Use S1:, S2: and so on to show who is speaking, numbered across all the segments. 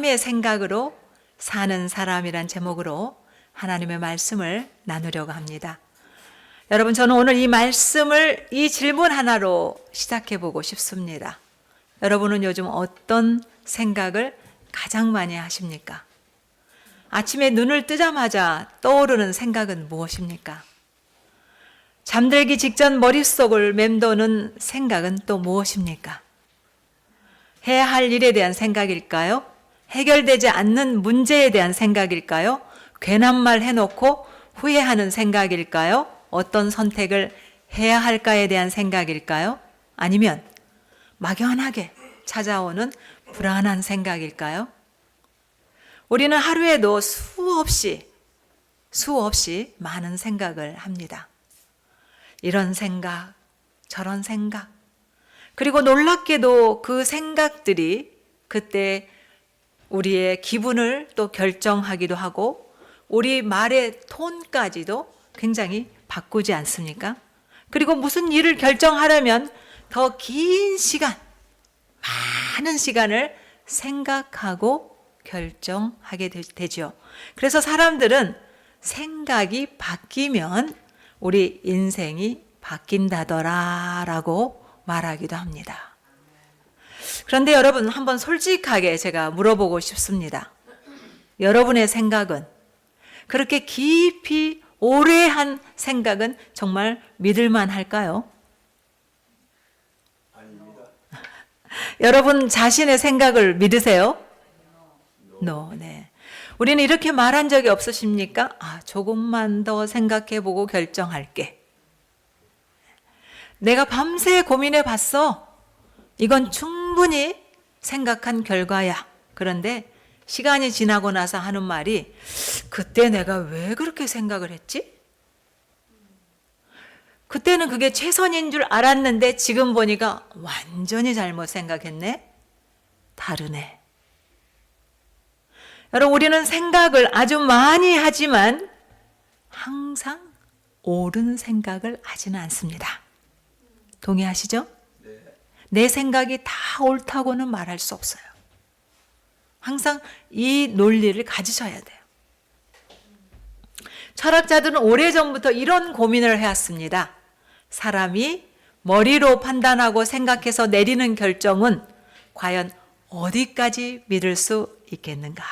S1: 하나님의 생각으로 사는 사람이란 제목으로 하나님의 말씀을 나누려고 합니다. 여러분, 저는 오늘 이 말씀을 이 질문 하나로 시작해 보고 싶습니다. 여러분은 요즘 어떤 생각을 가장 많이 하십니까? 아침에 눈을 뜨자마자 떠오르는 생각은 무엇입니까? 잠들기 직전 머릿속을 맴도는 생각은 또 무엇입니까? 해야 할 일에 대한 생각일까요? 해결되지 않는 문제에 대한 생각일까요? 괜한 말 해놓고 후회하는 생각일까요? 어떤 선택을 해야 할까에 대한 생각일까요? 아니면 막연하게 찾아오는 불안한 생각일까요? 우리는 하루에도 수없이 많은 생각을 합니다. 이런 생각, 저런 생각, 그리고 놀랍게도 그 생각들이 그때 우리의 기분을 또 결정하기도 하고 우리 말의 톤까지도 굉장히 바꾸지 않습니까? 그리고 무슨 일을 결정하려면 더 긴 시간, 많은 시간을 생각하고 결정하게 되죠. 그래서 사람들은 생각이 바뀌면 우리 인생이 바뀐다더라라고 말하기도 합니다. 그런데 여러분, 한번 솔직하게 제가 물어보고 싶습니다. 여러분의 생각은, 그렇게 깊이 오래 한 생각은 정말 믿을만 할까요?
S2: 아닙니다.
S1: 여러분 자신의 생각을 믿으세요? No, 네. 우리는 이렇게 말한 적이 없으십니까? 조금만 더 생각해보고 결정할게. 내가 밤새 고민해 봤어. 이건 충분히 생각한 결과야. 그런데 시간이 지나고 나서 하는 말이, 그때 내가 왜 그렇게 생각을 했지? 그때는 그게 최선인 줄 알았는데 지금 보니까 완전히 잘못 생각했네? 다르네. 여러분, 우리는 생각을 아주 많이 하지만 항상 옳은 생각을 하지는 않습니다. 동의하시죠?
S2: 네.
S1: 내 생각이 다 옳다고는 말할 수 없어요. 항상 이 논리를 가지셔야 돼요. 철학자들은 오래전부터 이런 고민을 해왔습니다. 사람이 머리로 판단하고 생각해서 내리는 결정은 과연 어디까지 믿을 수 있겠는가?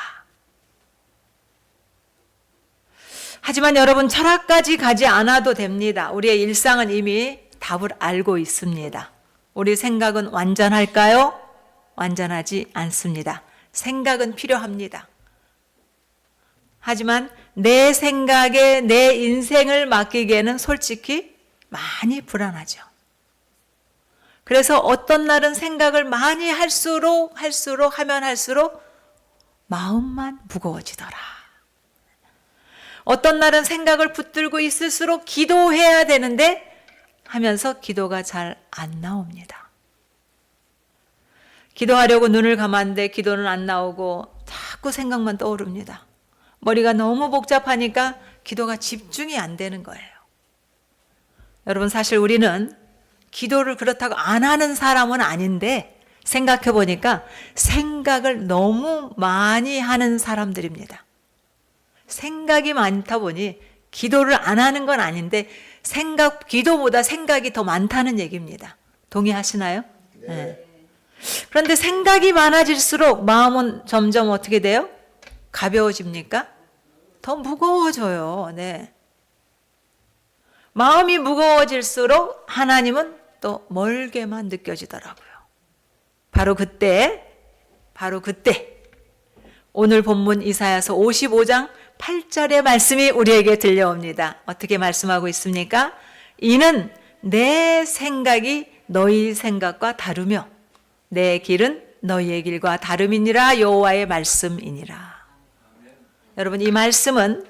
S1: 하지만 여러분, 철학까지 가지 않아도 됩니다. 우리의 일상은 이미 답을 알고 있습니다. 우리 생각은 완전할까요? 완전하지 않습니다. 생각은 필요합니다. 하지만 내 생각에 내 인생을 맡기기에는 솔직히 많이 불안하죠. 그래서 어떤 날은 생각을 많이 할수록 마음만 무거워지더라. 어떤 날은 생각을 붙들고 있을수록 기도해야 되는데 하면서 기도가 잘 안 나옵니다. 기도하려고 눈을 감았는데 기도는 안 나오고 자꾸 생각만 떠오릅니다. 머리가 너무 복잡하니까 기도가 집중이 안 되는 거예요. 여러분, 사실 우리는 기도를 그렇다고 안 하는 사람은 아닌데 생각해 보니까 생각을 너무 많이 하는 사람들입니다. 생각이 많다 보니 기도를 안 하는 건 아닌데 기도보다 생각이 더 많다는 얘기입니다. 동의하시나요? 네. 그런데 생각이 많아질수록 마음은 점점 어떻게 돼요? 가벼워집니까? 더 무거워져요. 네. 마음이 무거워질수록 하나님은 또 멀게만 느껴지더라고요. 바로 그때 오늘 본문 이사야서 55장 8절의 말씀이 우리에게 들려옵니다. 어떻게 말씀하고 있습니까? 이는 내 생각이 너희 생각과 다르며 내 길은 너희의 길과 다름이니라. 여호와의 말씀이니라. 여러분, 이 말씀은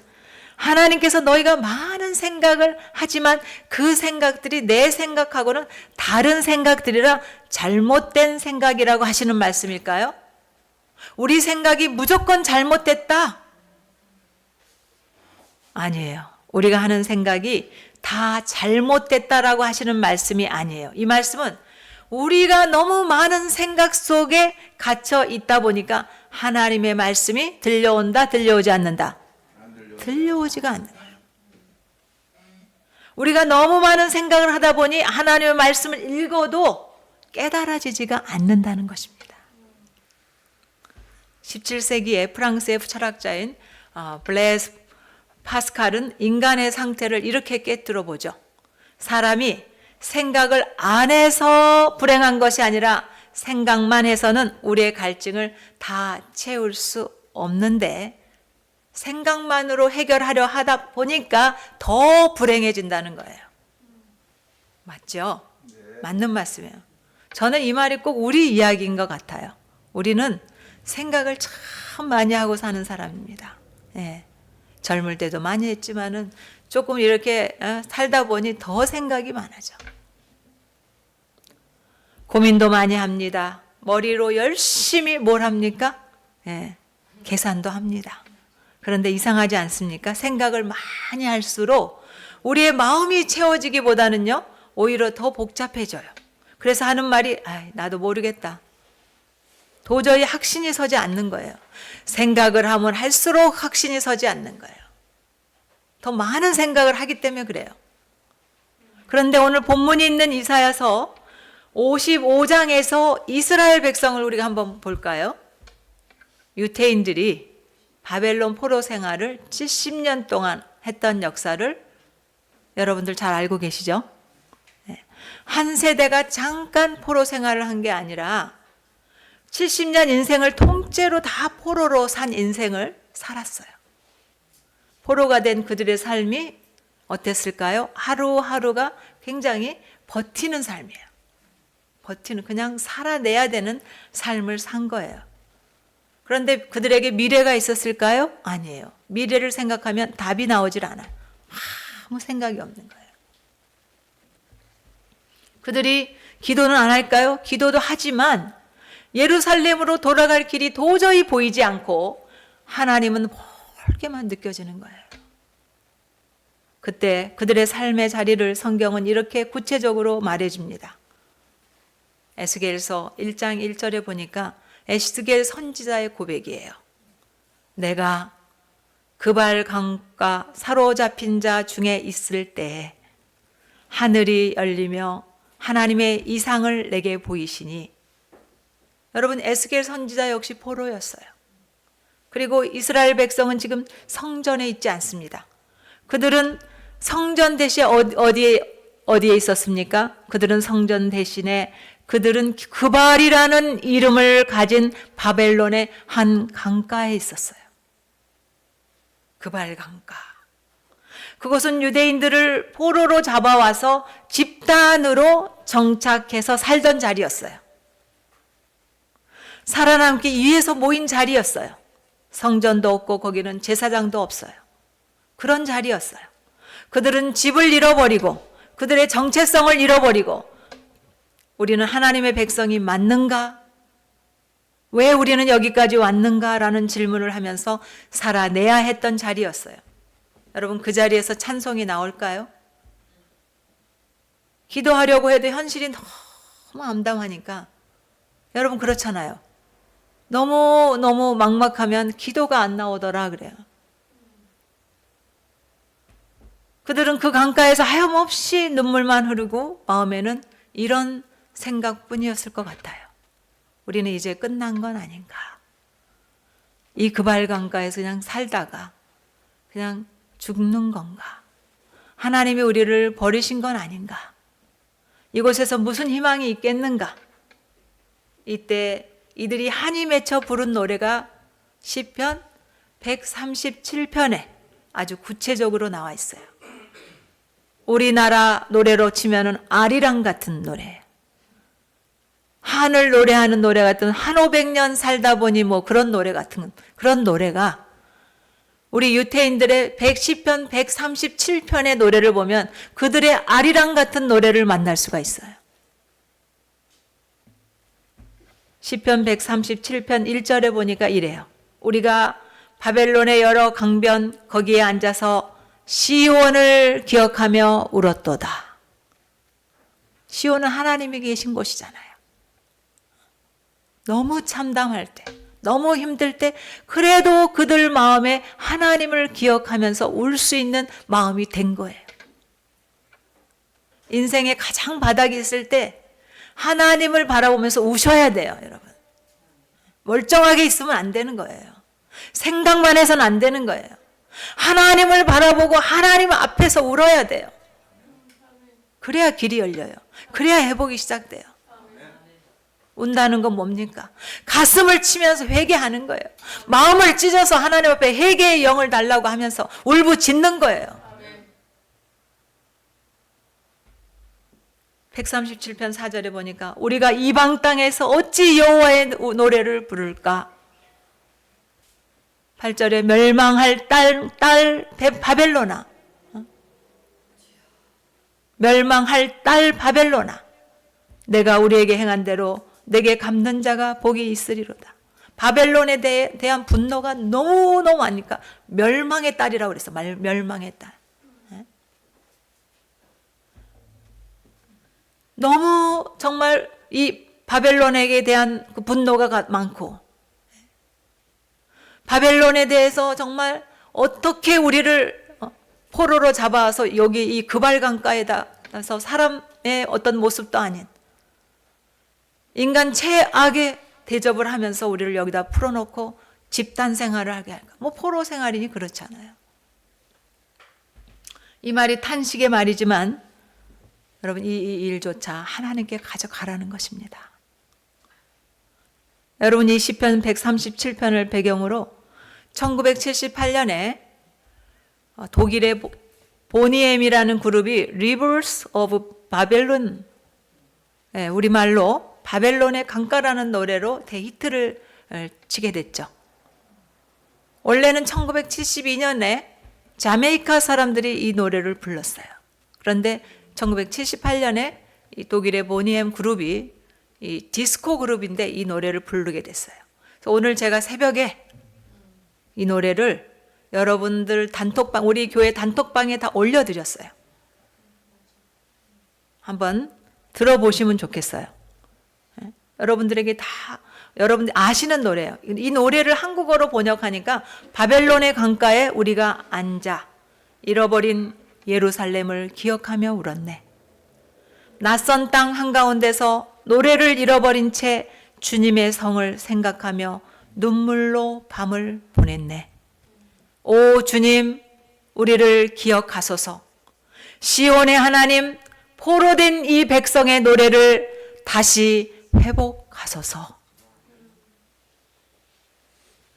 S1: 하나님께서 너희가 많은 생각을 하지만 그 생각들이 내 생각하고는 다른 생각들이라 잘못된 생각이라고 하시는 말씀일까요? 우리 생각이 무조건 잘못됐다? 아니에요. 우리가 하는 생각이 다 잘못됐다라고 하시는 말씀이 아니에요. 이 말씀은 우리가 너무 많은 생각 속에 갇혀 있다 보니까 하나님의 말씀이 들려온다, 들려오지 않는다? 들려오지가 않는 거예요. 우리가 너무 많은 생각을 하다 보니 하나님의 말씀을 읽어도 깨달아지지가 않는다는 것입니다. 17세기에 프랑스의 철학자인 블레스 파스칼은 인간의 상태를 이렇게 깨뜨려 보죠. 사람이 생각을 안 해서 불행한 것이 아니라 생각만 해서는 우리의 갈증을 다 채울 수 없는데 생각만으로 해결하려 하다 보니까 더 불행해진다는 거예요. 맞죠? 맞는 말씀이에요. 저는 이 말이 꼭 우리 이야기인 것 같아요. 우리는 생각을 참 많이 하고 사는 사람입니다. 예. 젊을 때도 많이 했지만은 조금 이렇게 살다 보니 더 생각이 많아져. 고민도 많이 합니다. 머리로 열심히 뭘 합니까? 예. 계산도 합니다. 그런데 이상하지 않습니까? 생각을 많이 할수록 우리의 마음이 채워지기보다는요, 오히려 더 복잡해져요. 그래서 하는 말이, 나도 모르겠다. 도저히 확신이 서지 않는 거예요. 생각을 하면 할수록 확신이 서지 않는 거예요. 더 많은 생각을 하기 때문에 그래요. 그런데 오늘 본문이 있는 이사야서 55장에서 이스라엘 백성을 우리가 한번 볼까요? 유태인들이 바벨론 포로 생활을 70년 동안 했던 역사를 여러분들 잘 알고 계시죠? 한 세대가 잠깐 포로 생활을 한 게 아니라 70년 인생을 통째로 다 포로로 산 인생을 살았어요. 포로가 된 그들의 삶이 어땠을까요? 하루하루가 굉장히 버티는 삶이에요. 그냥 살아내야 되는 삶을 산 거예요. 그런데 그들에게 미래가 있었을까요? 아니에요. 미래를 생각하면 답이 나오질 않아요. 아무 생각이 없는 거예요. 그들이 기도는 안 할까요? 기도도 하지만 예루살렘으로 돌아갈 길이 도저히 보이지 않고 하나님은 멀게만 느껴지는 거예요. 그때 그들의 삶의 자리를 성경은 이렇게 구체적으로 말해줍니다. 에스겔서 1장 1절에 보니까 에스겔 선지자의 고백이에요. 내가 그발 강가 사로잡힌 자 중에 있을 때에 하늘이 열리며 하나님의 이상을 내게 보이시니, 여러분 에스겔 선지자 역시 포로였어요. 그리고 이스라엘 백성은 지금 성전에 있지 않습니다. 그들은 성전 대신에 어디에 있었습니까? 그들은 성전 대신에 그들은 그발이라는 이름을 가진 바벨론의 한 강가에 있었어요. 그발 강가. 그곳은 유대인들을 포로로 잡아와서 집단으로 정착해서 살던 자리였어요. 살아남기 위해서 모인 자리였어요. 성전도 없고 거기는 제사장도 없어요. 그런 자리였어요. 그들은 집을 잃어버리고 그들의 정체성을 잃어버리고 우리는 하나님의 백성이 맞는가? 왜 우리는 여기까지 왔는가? 라는 질문을 하면서 살아내야 했던 자리였어요. 여러분 그 자리에서 찬송이 나올까요? 기도하려고 해도 현실이 너무 암담하니까 여러분 그렇잖아요. 너무 막막하면 기도가 안 나오더라 그래요. 그들은 그 강가에서 하염없이 눈물만 흐르고 마음에는 이런 생각뿐이었을 것 같아요. 우리는 이제 끝난 건 아닌가. 이 그발 강가에서 그냥 살다가 그냥 죽는 건가. 하나님이 우리를 버리신 건 아닌가. 이곳에서 무슨 희망이 있겠는가. 이때 이들이 한이 맺혀 부른 노래가 시편 137편에 아주 구체적으로 나와 있어요. 우리나라 노래로 치면은 아리랑 같은 노래. 한을 노래하는 노래 같은 한 500년 살다 보니 뭐 그런 노래 같은 그런 노래가 우리 유태인들의 110편, 137편의 노래를 보면 그들의 아리랑 같은 노래를 만날 수가 있어요. 시편 137편 1절에 보니까 이래요. 우리가 바벨론의 여러 강변 거기에 앉아서 시온을 기억하며 울었도다. 시온은 하나님이 계신 곳이잖아요. 너무 참담할 때, 너무 힘들 때 그래도 그들 마음에 하나님을 기억하면서 울 수 있는 마음이 된 거예요. 인생의 가장 바닥이 있을 때 하나님을 바라보면서 우셔야 돼요, 여러분. 멀쩡하게 있으면 안 되는 거예요. 생각만 해서는 안 되는 거예요. 하나님을 바라보고 하나님 앞에서 울어야 돼요. 그래야 길이 열려요. 그래야 회복이 시작돼요. 운다는 건 뭡니까? 가슴을 치면서 회개하는 거예요. 마음을 찢어서 하나님 앞에 회개의 영을 달라고 하면서 울부짖는 거예요. 137편 4절에 보니까 우리가 이방 땅에서 어찌 여호와의 노래를 부를까? 8절에 멸망할 딸 바벨로나, 멸망할 딸 바벨로나, 내가 우리에게 행한 대로 내게 갚는 자가 복이 있으리로다. 바벨론에 대한 분노가 너무너무 많으니까 멸망의 딸이라고 그랬어. 멸망의 딸. 너무 정말 이 바벨론에게 대한 그 분노가 많고, 바벨론에 대해서 정말 어떻게 우리를 포로로 잡아서 여기 이 그발 강가에다서 사람의 어떤 모습도 아닌 인간 최악의 대접을 하면서 우리를 여기다 풀어놓고 집단 생활을 하게 할까? 뭐 포로 생활이니 그렇잖아요. 이 말이 탄식의 말이지만 여러분, 이 일조차 하나님께 가져가라는 것입니다. 여러분, 이 시편 137편을 배경으로 1978년에 독일의 보니엠이라는 그룹이 Rivers of Babylon, 우리말로 바벨론의 강가라는 노래로 대히트를 치게 됐죠. 원래는 1972년에 자메이카 사람들이 이 노래를 불렀어요. 그런데 1978년에 이 독일의 보니엠 그룹이 이 디스코 그룹인데 이 노래를 부르게 됐어요. 그래서 오늘 제가 새벽에 이 노래를 여러분들 단톡방, 우리 교회 단톡방에 다 올려드렸어요. 한번 들어보시면 좋겠어요. 여러분들에게 다 여러분들 아시는 노래예요. 이 노래를 한국어로 번역하니까 바벨론의 강가에 우리가 앉아 잃어버린 예루살렘을 기억하며 울었네. 낯선 땅 한가운데서 노래를 잃어버린 채 주님의 성을 생각하며 눈물로 밤을 보냈네. 오 주님, 우리를 기억하소서. 시온의 하나님, 포로된 이 백성의 노래를 다시 회복하소서.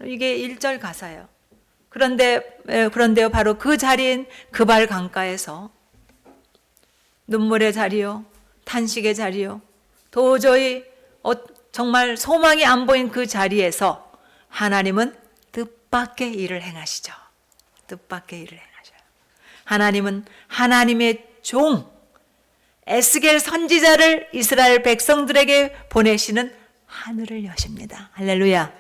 S1: 이게 1절 가사예요. 그런데요, 바로 그 자리인 그발 강가에서 눈물의 자리요, 탄식의 자리요, 도저히 정말 소망이 안 보인 그 자리에서 하나님은 뜻밖의 일을 행하시죠. 뜻밖의 일을 행하셔요. 하나님은 하나님의 종 에스겔 선지자를 이스라엘 백성들에게 보내시는 하늘을 여십니다. 할렐루야.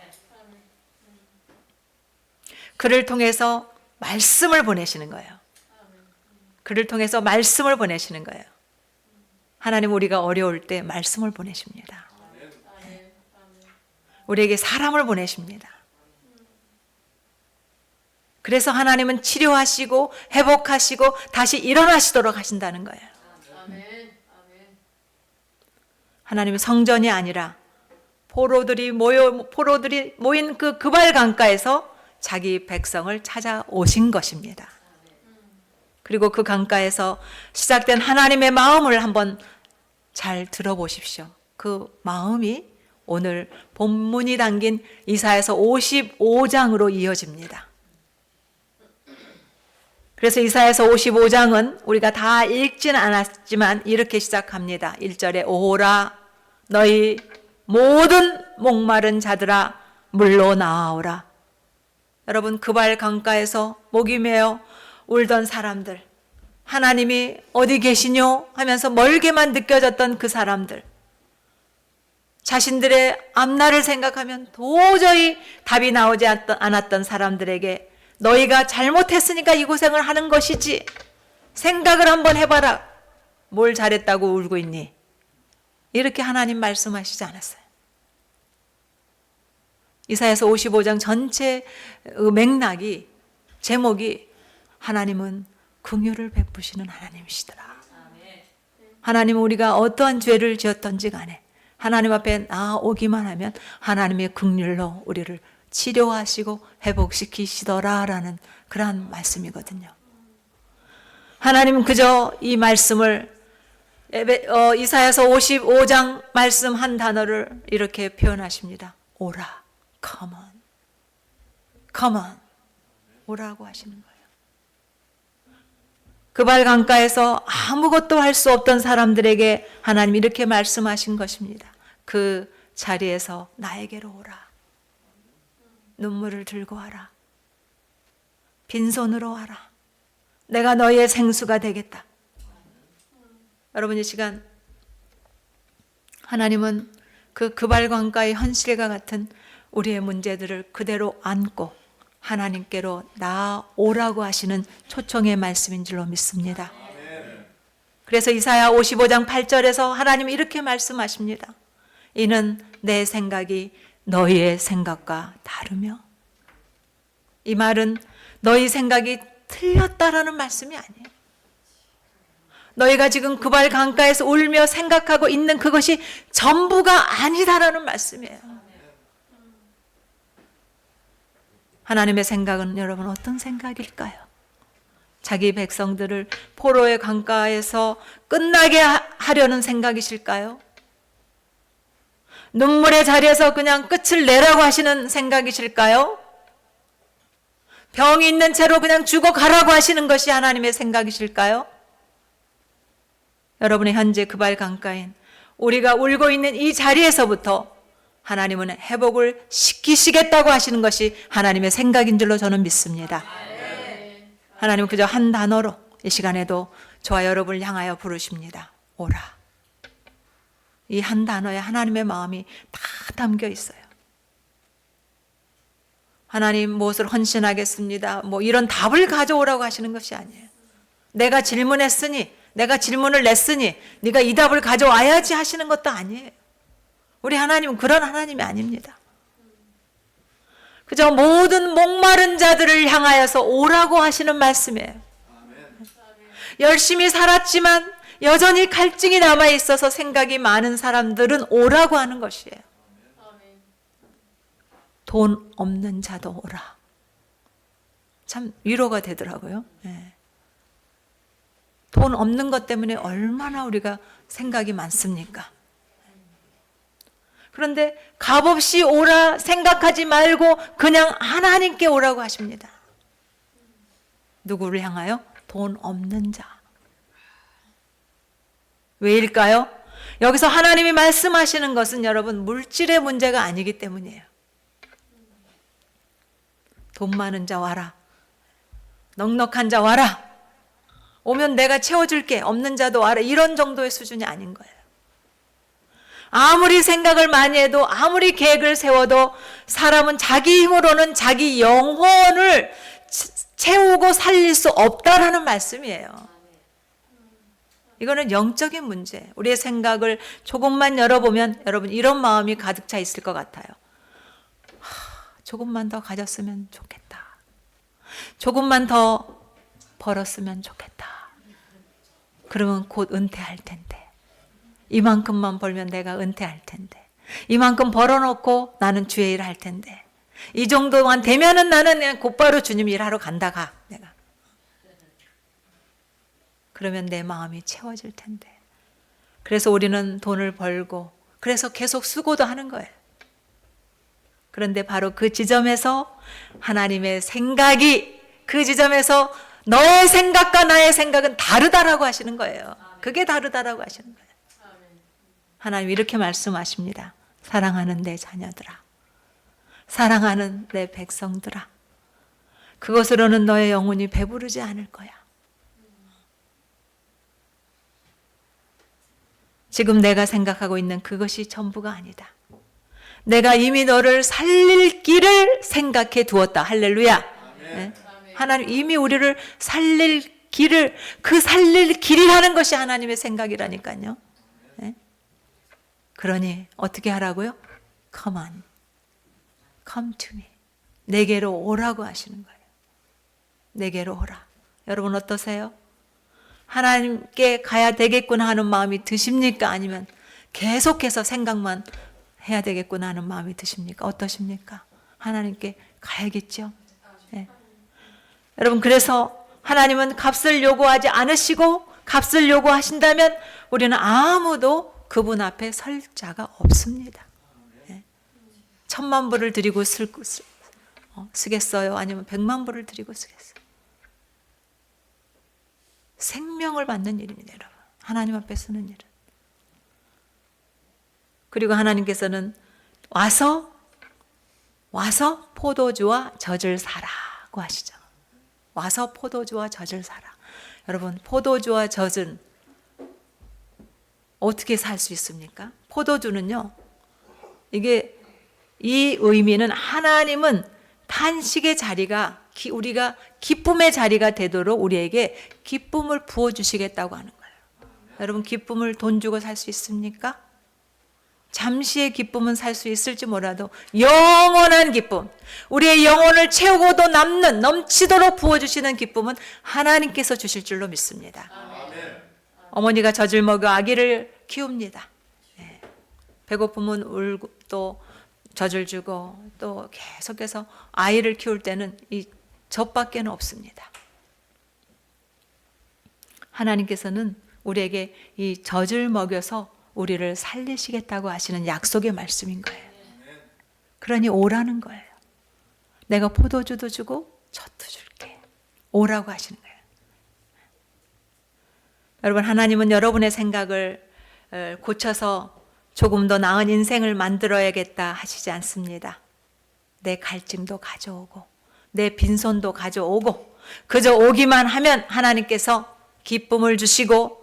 S1: 그를 통해서 말씀을 보내시는 거예요. 그를 통해서 말씀을 보내시는 거예요. 하나님, 우리가 어려울 때 말씀을 보내십니다. 우리에게 사람을 보내십니다. 그래서 하나님은 치료하시고 회복하시고 다시 일어나시도록 하신다는 거예요. 하나님은 성전이 아니라 포로들이 모인 그 그발 강가에서 자기 백성을 찾아오신 것입니다. 그리고 그 강가에서 시작된 하나님의 마음을 한번 잘 들어보십시오. 그 마음이 오늘 본문이 담긴 이사야서 55장으로 이어집니다. 그래서 이사야서 55장은 우리가 다 읽지는 않았지만 이렇게 시작합니다. 1절에 오호라 너희 모든 목마른 자들아 물로 나아오라. 여러분, 그발 강가에서 목이 메어 울던 사람들, 하나님이 어디 계시뇨 하면서 멀게만 느껴졌던 그 사람들, 자신들의 앞날을 생각하면 도저히 답이 나오지 않았던 사람들에게 너희가 잘못했으니까 이 고생을 하는 것이지, 생각을 한번 해봐라. 뭘 잘했다고 울고 있니? 이렇게 하나님 말씀하시지 않았어요. 이사야서 55장 전체 맥락이, 제목이 하나님은 긍휼을 베푸시는 하나님이시더라. 하나님은 우리가 어떠한 죄를 지었던지 간에 하나님 앞에 나오기만 하면 하나님의 긍휼로 우리를 치료하시고 회복시키시더라라는 그러한 말씀이거든요. 하나님은 그저 이 말씀을 이사야서 55장 말씀 한 단어를 이렇게 표현하십니다. 오라, come on, come on, 오라고 하시는 거예요. 그발 강가에서 아무것도 할 수 없던 사람들에게 하나님 이렇게 말씀하신 것입니다. 그 자리에서 나에게로 오라. 눈물을 들고 와라. 빈손으로 와라. 내가 너희의 생수가 되겠다. 여러분, 이 시간 하나님은 그 그발 강가의 현실과 같은 우리의 문제들을 그대로 안고 하나님께로 나오라고 하시는 초청의 말씀인 줄로 믿습니다. 그래서 이사야 55장 8절에서 하나님이 이렇게 말씀하십니다. 이는 내 생각이 너희의 생각과 다르며, 이 말은 너희 생각이 틀렸다라는 말씀이 아니에요. 너희가 지금 그발 강가에서 울며 생각하고 있는 그것이 전부가 아니다라는 말씀이에요. 하나님의 생각은 여러분 어떤 생각일까요? 자기 백성들을 포로의 강가에서 끝나게 하려는 생각이실까요? 눈물의 자리에서 그냥 끝을 내라고 하시는 생각이실까요? 병이 있는 채로 그냥 죽어가라고 하시는 것이 하나님의 생각이실까요? 여러분의 현재 그발 강가인 우리가 울고 있는 이 자리에서부터 하나님은 회복을 시키시겠다고 하시는 것이 하나님의 생각인 줄로 저는 믿습니다. 하나님은 그저 한 단어로 이 시간에도 저와 여러분을 향하여 부르십니다. 오라. 이 한 단어에 하나님의 마음이 다 담겨 있어요. 하나님 무엇을 헌신하겠습니다. 이런 답을 가져오라고 하시는 것이 아니에요. 내가 질문했으니, 내가 질문을 냈으니 네가 이 답을 가져와야지 하시는 것도 아니에요. 우리 하나님은 그런 하나님이 아닙니다. 그저 모든 목마른 자들을 향하여서 오라고 하시는 말씀이에요. 열심히 살았지만 여전히 갈증이 남아있어서 생각이 많은 사람들은 오라고 하는 것이에요. 돈 없는 자도 오라. 참 위로가 되더라고요. 네. 돈 없는 것 때문에 얼마나 우리가 생각이 많습니까? 그런데 값없이 오라 생각하지 말고 그냥 하나님께 오라고 하십니다. 누구를 향하여? 돈 없는 자. 왜일까요? 여기서 하나님이 말씀하시는 것은 여러분 물질의 문제가 아니기 때문이에요. 돈 많은 자 와라. 넉넉한 자 와라. 오면 내가 채워줄게. 없는 자도 와라. 이런 정도의 수준이 아닌 거예요. 아무리 생각을 많이 해도 아무리 계획을 세워도 사람은 자기 힘으로는 자기 영혼을 채우고 살릴 수 없다라는 말씀이에요. 이거는 영적인 문제. 우리의 생각을 조금만 열어보면 여러분 이런 마음이 가득 차 있을 것 같아요. 조금만 더 가졌으면 좋겠다. 조금만 더 벌었으면 좋겠다. 그러면 곧 은퇴할 텐데. 이만큼만 벌면 내가 은퇴할 텐데. 이만큼 벌어놓고 나는 주의 일을 할 텐데. 이 정도만 되면은 나는 그냥 곧바로 주님 일하러 간다 가. 내가. 그러면 내 마음이 채워질 텐데. 그래서 우리는 돈을 벌고 그래서 계속 수고도 하는 거예요. 그런데 바로 그 지점에서 하나님의 생각이 그 지점에서 너의 생각과 나의 생각은 다르다라고 하시는 거예요. 그게 다르다라고 하시는 거예요. 하나님 이렇게 말씀하십니다. 사랑하는 내 자녀들아, 사랑하는 내 백성들아, 그것으로는 너의 영혼이 배부르지 않을 거야. 지금 내가 생각하고 있는 그것이 전부가 아니다. 내가 이미 너를 살릴 길을 생각해 두었다. 할렐루야. 네? 하나님 이미 우리를 살릴 길을, 그 살릴 길이라는 것이 하나님의 생각이라니까요. 네? 그러니 어떻게 하라고요? Come on. Come to me. 내게로 오라고 하시는 거예요. 내게로 오라. 여러분 어떠세요? 하나님께 가야 되겠구나 하는 마음이 드십니까? 아니면 계속해서 생각만 해야 되겠구나 하는 마음이 드십니까? 어떠십니까? 하나님께 가야겠죠? 네. 여러분 그래서 하나님은 값을 요구하지 않으시고 값을 요구하신다면 우리는 아무도 그분 앞에 설 자가 없습니다. 네. 1,000만 불을 드리고 쓰겠어요? 아니면 100만 불을 드리고 쓰겠어요? 생명을 받는 일입니다, 여러분. 하나님 앞에 쓰는 일은. 그리고 하나님께서는 와서 포도주와 젖을 사라고 하시죠. 와서 포도주와 젖을 사라. 여러분, 포도주와 젖은 어떻게 살 수 있습니까? 포도주는요, 이 의미는 하나님은 탄식의 자리가 우리가 기쁨의 자리가 되도록 우리에게 기쁨을 부어주시겠다고 하는 거예요. 여러분 기쁨을 돈 주고 살 수 있습니까? 잠시의 기쁨은 살 수 있을지 몰라도 영원한 기쁨, 우리의 영혼을 채우고도 넘치도록 부어주시는 기쁨은 하나님께서 주실 줄로 믿습니다. 어머니가 젖을 먹여 아기를 키웁니다. 네. 배고프면 울고 또 젖을 주고 또 계속해서 아이를 키울 때는 이 젖밖에는 없습니다. 하나님께서는 우리에게 이 젖을 먹여서 우리를 살리시겠다고 하시는 약속의 말씀인 거예요. 그러니 오라는 거예요. 내가 포도주도 주고 젖도 줄게. 오라고 하시는 거예요. 여러분 하나님은 여러분의 생각을 고쳐서 조금 더 나은 인생을 만들어야겠다 하시지 않습니다. 내 갈증도 가져오고 내 빈손도 가져오고 그저 오기만 하면 하나님께서 기쁨을 주시고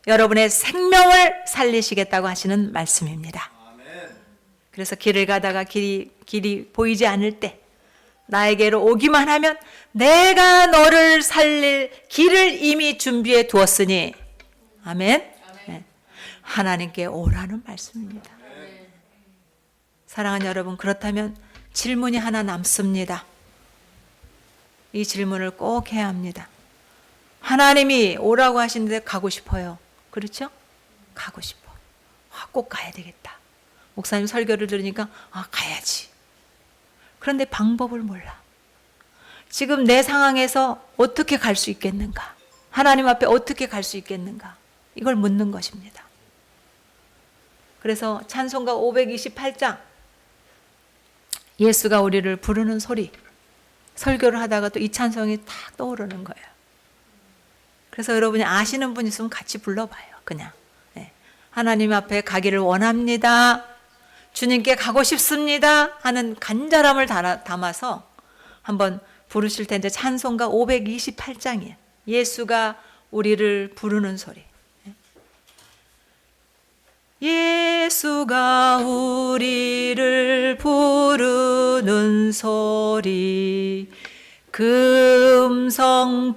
S1: 여러분의 생명을 살리시겠다고 하시는 말씀입니다. 그래서 길을 가다가 길이 보이지 않을 때 나에게로 오기만 하면 내가 너를 살릴 길을 이미 준비해 두었으니 아멘. 네. 하나님께 오라는 말씀입니다. 사랑하는 여러분, 그렇다면 질문이 하나 남습니다. 이 질문을 꼭 해야 합니다. 하나님이 오라고 하시는데 가고 싶어요. 그렇죠? 가고 싶어. 꼭 가야 되겠다. 목사님 설교를 들으니까 가야지. 그런데 방법을 몰라. 지금 내 상황에서 어떻게 갈 수 있겠는가? 하나님 앞에 어떻게 갈 수 있겠는가? 이걸 묻는 것입니다. 그래서 찬송가 528장 예수가 우리를 부르는 소리, 설교를 하다가 또 이 찬송이 탁 떠오르는 거예요. 그래서 여러분이 아시는 분 있으면 같이 불러봐요. 그냥 하나님 앞에 가기를 원합니다. 주님께 가고 싶습니다 하는 간절함을 담아서 한번 부르실 텐데 찬송가 528장이에요. 예수가 우리를 부르는 소리. 예수가 우리를 부르는 소리 금성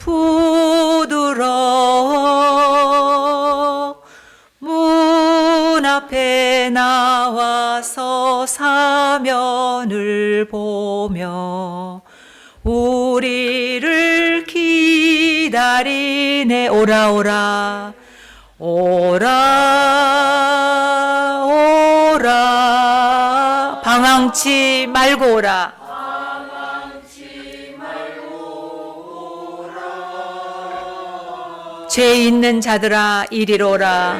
S1: 부드러워 문 앞에 나와서 사면을 보며 우리를 기다리네. 오라 오라 오라 오라 방황치 말고 오라. 죄 있는 자들아 이리로 오라.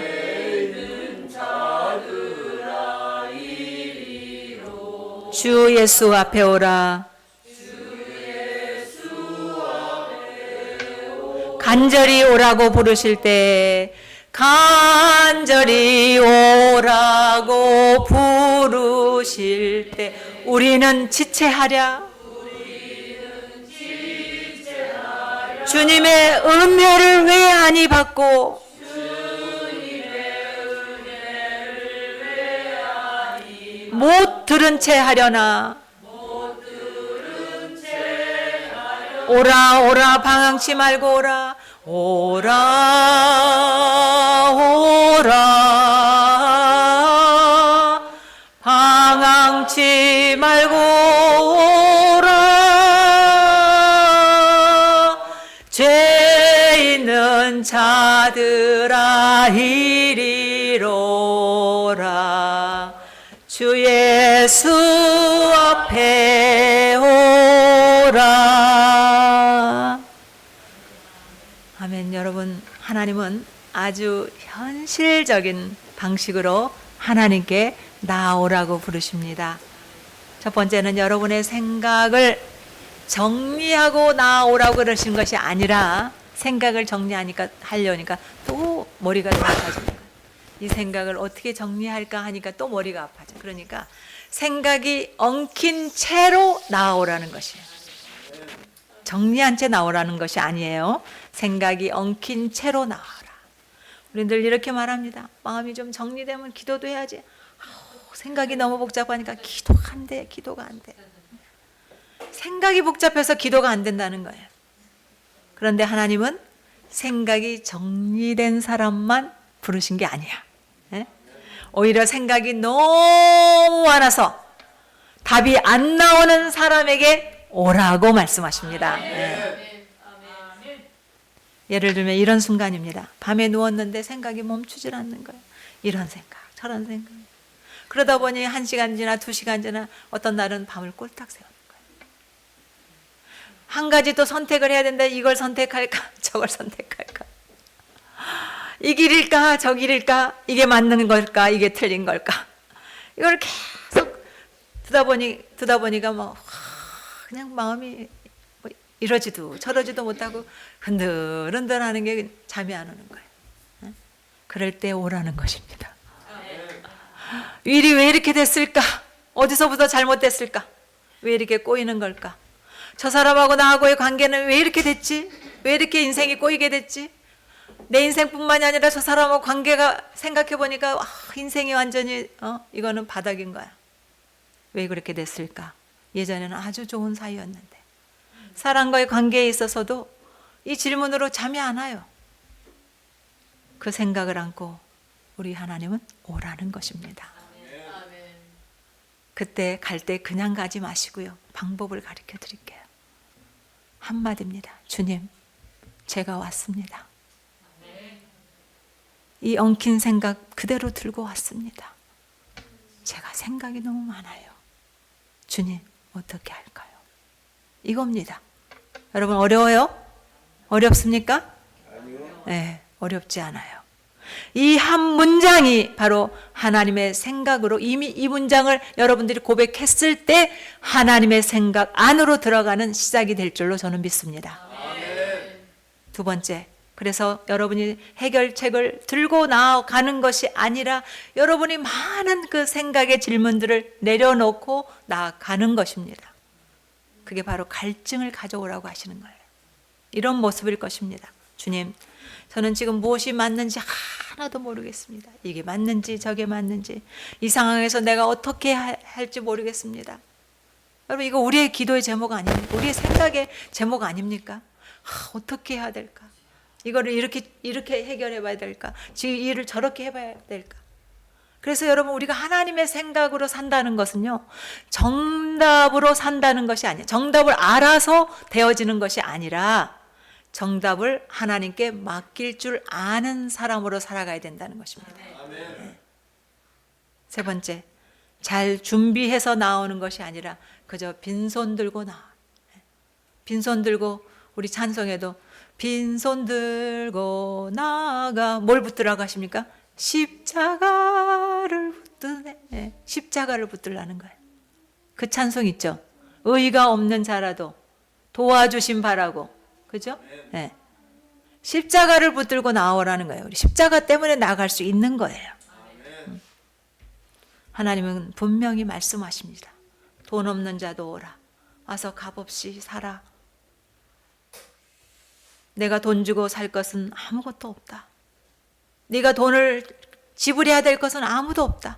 S1: 주 예수 앞에 오라. 간절히 오라고 부르실 때 간절히 오라고 부르실 때 우리는 지체하랴. 주님의 은혜를 왜 아니 받고 못 들은 채 하려나. 오라 오라 방황치 말고 오라. 오라 오라 방황치 말고 오라. 죄 있는 자들아 이리로라. 주 예수 앞에 오라. 아멘. 여러분, 하나님은 아주 현실적인 방식으로 하나님께 나오라고 부르십니다. 첫 번째는 여러분의 생각을 정리하고 나오라고 그러신 것이 아니라 생각을 하려니까 또 머리가 다 아파지는 거예요. 이 생각을 어떻게 정리할까 하니까 또 머리가 아파져. 그러니까 생각이 엉킨 채로 나오라는 것이에요. 정리한 채 나오라는 것이 아니에요. 생각이 엉킨 채로 나와라. 우리들 이렇게 말합니다. 마음이 좀 정리되면 기도도 해야지. 생각이 너무 복잡하니까 기도가 안 돼. 생각이 복잡해서 기도가 안 된다는 거예요. 그런데 하나님은 생각이 정리된 사람만 부르신 게 아니야. 오히려 생각이 너무 많아서 답이 안 나오는 사람에게 오라고 말씀하십니다. 예를 들면 이런 순간입니다. 밤에 누웠는데 생각이 멈추질 않는 거예요. 이런 생각, 저런 생각. 그러다 보니 1시간 지나 2시간 지나 어떤 날은 밤을 꼴딱 새우는 거예요. 한 가지 또 선택을 해야 되는데 이걸 선택할까 저걸 선택할까. 이 길일까 저 길일까, 이게 맞는 걸까 이게 틀린 걸까. 이걸 계속 듣다 보니까 뭐 그냥 마음이 뭐 이러지도 저러지도 못하고 흔들흔들하는 게 잠이 안 오는 거예요. 그럴 때 오라는 것입니다. 일이 왜 이렇게 됐을까? 어디서부터 잘못됐을까? 왜 이렇게 꼬이는 걸까? 저 사람하고 나하고의 관계는 왜 이렇게 됐지? 왜 이렇게 인생이 꼬이게 됐지? 내 인생뿐만이 아니라 저 사람하고 관계가 생각해보니까 인생이 완전히 이거는 바닥인 거야. 왜 그렇게 됐을까? 예전에는 아주 좋은 사이였는데 사람과의 관계에 있어서도 이 질문으로 잠이 안 와요. 그 생각을 안고 우리 하나님은 오라는 것입니다. 그때 갈 때 그냥 가지 마시고요. 방법을 가르쳐 드릴게요. 한마디입니다. 주님, 제가 왔습니다. 이 엉킨 생각 그대로 들고 왔습니다. 제가 생각이 너무 많아요. 주님, 어떻게 할까요? 이겁니다. 여러분, 어려워요? 어렵습니까?
S2: 아니요.
S1: 네, 어렵지 않아요. 이 한 문장이 바로 하나님의 생각으로, 이미 이 문장을 여러분들이 고백했을 때 하나님의 생각 안으로 들어가는 시작이 될 줄로 저는 믿습니다.
S2: 아멘.
S1: 두 번째, 그래서 여러분이 해결책을 들고 나아가는 것이 아니라 여러분이 많은 그 생각의 질문들을 내려놓고 나아가는 것입니다. 그게 바로 갈증을 가져오라고 하시는 거예요. 이런 모습일 것입니다. 주님, 저는 지금 무엇이 맞는지 하나도 모르겠습니다. 이게 맞는지 저게 맞는지, 이 상황에서 내가 어떻게 할지 모르겠습니다. 여러분, 이거 우리의 기도의 제목 아닙니까? 우리의 생각의 제목 아닙니까? 어떻게 해야 될까? 이거를 이렇게 해결해 봐야 될까? 지금 이 일을 저렇게 해봐야 될까? 그래서 여러분, 우리가 하나님의 생각으로 산다는 것은요, 정답으로 산다는 것이 아니에요. 정답을 알아서 되어지는 것이 아니라 정답을 하나님께 맡길 줄 아는 사람으로 살아가야 된다는 것입니다.
S2: 아멘.
S1: 세 번째, 잘 준비해서 나오는 것이 아니라 그저 빈손 들고 나와. 빈손 들고, 우리 찬송에도 빈손 들고 나가, 뭘 붙들라고 하십니까? 십자가를 붙드네. 십자가를 붙들라는 거예요. 그 찬송 있죠? 의가 없는 자라도 도와주심 바라고. 그죠? 네. 십자가를 붙들고 나오라는 거예요. 우리 십자가 때문에 나갈 수 있는 거예요. 하나님은 분명히 말씀하십니다. 돈 없는 자도 오라. 와서 값없이 살아. 내가 돈 주고 살 것은 아무것도 없다. 네가 돈을 지불해야 될 것은 아무도 없다.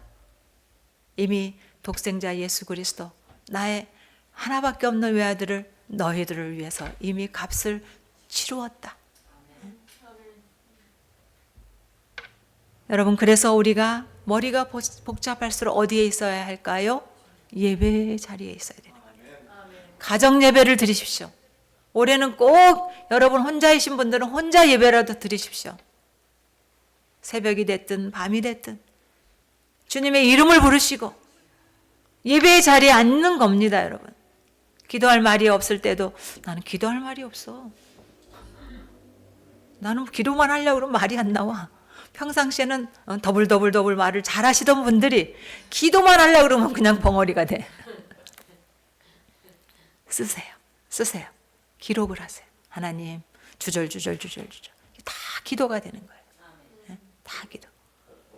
S1: 이미 독생자 예수 그리스도, 나의 하나밖에 없는 외아들을 너희들을 위해서 이미 값을 치루었다. 여러분, 그래서 우리가 머리가 복잡할수록 어디에 있어야 할까요? 예배 자리에 있어야 되는 거예요. 가정 예배를 드리십시오. 올해는 꼭 여러분 혼자이신 분들은 혼자 예배라도 드리십시오. 새벽이 됐든 밤이 됐든 주님의 이름을 부르시고 예배의 자리에 앉는 겁니다, 여러분. 기도할 말이 없을 때도 나는 기도할 말이 없어. 나는 기도만 하려고 그러면 말이 안 나와. 평상시에는 더블 말을 잘 하시던 분들이 기도만 하려고 그러면 그냥 벙어리가 돼. 쓰세요. 기록을 하세요. 하나님, 주절. 다 기도가 되는 거예요. 다 기도.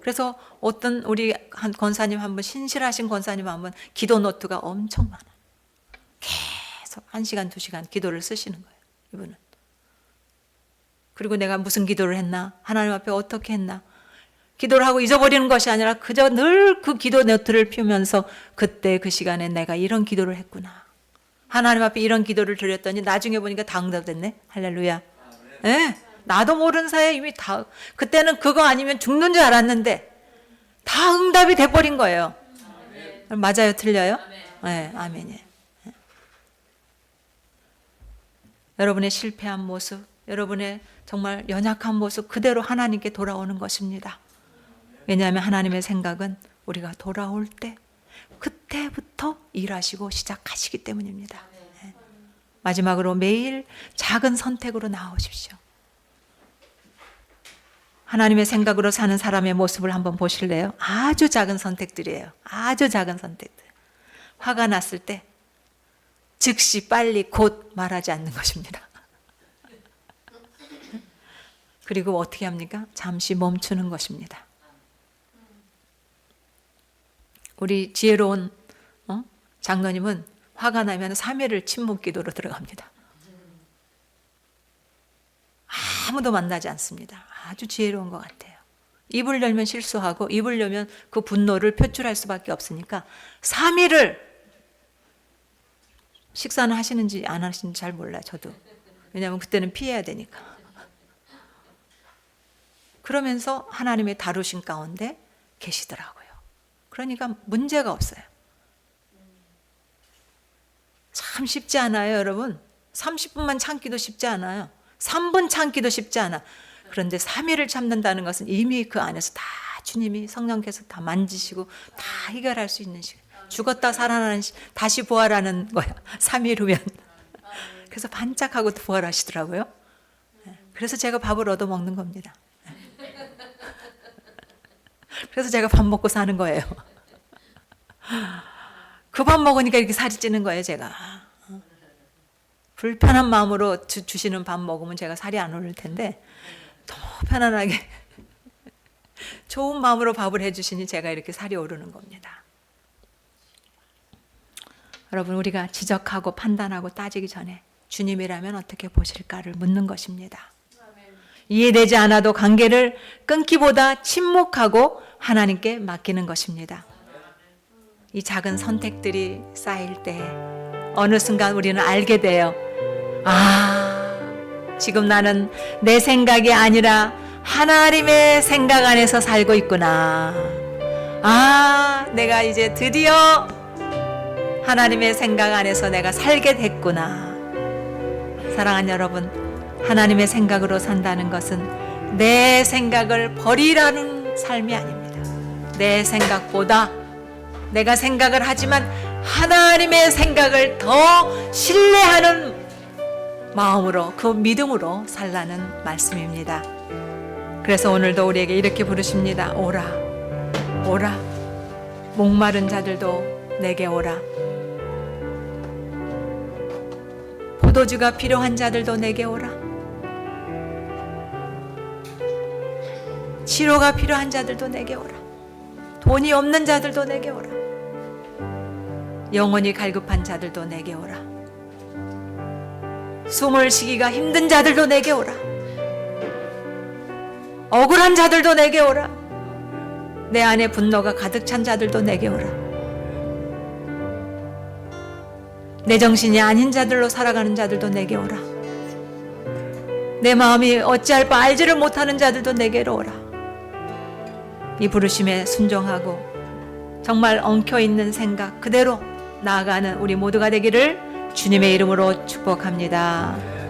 S1: 그래서 어떤 우리 한 권사님 한 분, 신실하신 권사님 한 분, 기도 노트가 엄청 많아. 계속 1시간, 2시간 기도를 쓰시는 거예요, 이분은. 그리고 내가 무슨 기도를 했나? 하나님 앞에 어떻게 했나? 기도를 하고 잊어버리는 것이 아니라 그저 늘 그 기도 노트를 펴면서 그때 그 시간에 내가 이런 기도를 했구나. 하나님 앞에 이런 기도를 드렸더니 나중에 보니까 다 응답됐네. 할렐루야. 네, 나도 모르는 사이에 이미 다, 그때는 그거 아니면 죽는 줄 알았는데 다 응답이 돼버린 거예요. 맞아요? 틀려요? 네, 아멘이에요. 네. 여러분의 실패한 모습, 여러분의 정말 연약한 모습 그대로 하나님께 돌아오는 것입니다. 왜냐하면 하나님의 생각은 우리가 돌아올 때 그때부터 일하시고 시작하시기 때문입니다. 네. 마지막으로 매일 작은 선택으로 나오십시오. 하나님의 생각으로 사는 사람의 모습을 한번 보실래요? 아주 작은 선택들이에요. 아주 작은 선택들. 화가 났을 때 즉시 빨리 곧 말하지 않는 것입니다. 그리고 어떻게 합니까? 잠시 멈추는 것입니다. 우리 지혜로운 장로님은 화가 나면 3일을 침묵 기도로 들어갑니다. 아무도 만나지 않습니다. 아주 지혜로운 것 같아요. 입을 열면 실수하고 입을 열면 그 분노를 표출할 수밖에 없으니까 3일을 식사는 하시는지 안 하시는지 잘 몰라요. 저도. 왜냐하면 그때는 피해야 되니까. 그러면서 하나님의 다루신 가운데 계시더라고요. 그러니까 문제가 없어요. 참 쉽지 않아요, 여러분. 30분만 참기도 쉽지 않아요. 3분 참기도 쉽지 않아. 그런데 3일을 참는다는 것은 이미 그 안에서 다 주님이 성령께서 다 만지시고 다 해결할 수 있는 시간. 죽었다 살아나는 다시 부활하는 거야. 3일 후면. 그래서 반짝하고 부활하시더라고요. 그래서 제가 밥을 얻어 먹는 겁니다. 그래서 제가 밥 먹고 사는 거예요. 그 밥 먹으니까 이렇게 살이 찌는 거예요, 제가. 불편한 마음으로 주시는 밥 먹으면 제가 살이 안 오를 텐데 너무 편안하게 좋은 마음으로 밥을 해주시니 제가 이렇게 살이 오르는 겁니다. 여러분, 우리가 지적하고 판단하고 따지기 전에 주님이라면 어떻게 보실까를 묻는 것입니다. 이해되지 않아도 관계를 끊기보다 침묵하고 하나님께 맡기는 것입니다. 이 작은 선택들이 쌓일 때 어느 순간 우리는 알게 돼요. 지금 나는 내 생각이 아니라 하나님의 생각 안에서 살고 있구나. 내가 이제 드디어 하나님의 생각 안에서 내가 살게 됐구나. 사랑하는 여러분, 하나님의 생각으로 산다는 것은 내 생각을 버리라는 삶이 아닙니다. 내 생각보다 내가 생각을 하지만 하나님의 생각을 더 신뢰하는 마음으로, 그 믿음으로 살라는 말씀입니다. 그래서 오늘도 우리에게 이렇게 부르십니다. 오라, 오라. 목마른 자들도 내게 오라. 포도주가 필요한 자들도 내게 오라. 치료가 필요한 자들도 내게 오라. 돈이 없는 자들도 내게 오라. 영혼이 갈급한 자들도 내게 오라. 숨을 쉬기가 힘든 자들도 내게 오라. 억울한 자들도 내게 오라. 내 안에 분노가 가득 찬 자들도 내게 오라. 내 정신이 아닌 자들로 살아가는 자들도 내게 오라. 내 마음이 어찌할 바 알지를 못하는 자들도 내게로 오라. 이 부르심에 순종하고 정말 엉켜있는 생각 그대로 나아가는 우리 모두가 되기를 주님의 이름으로 축복합니다.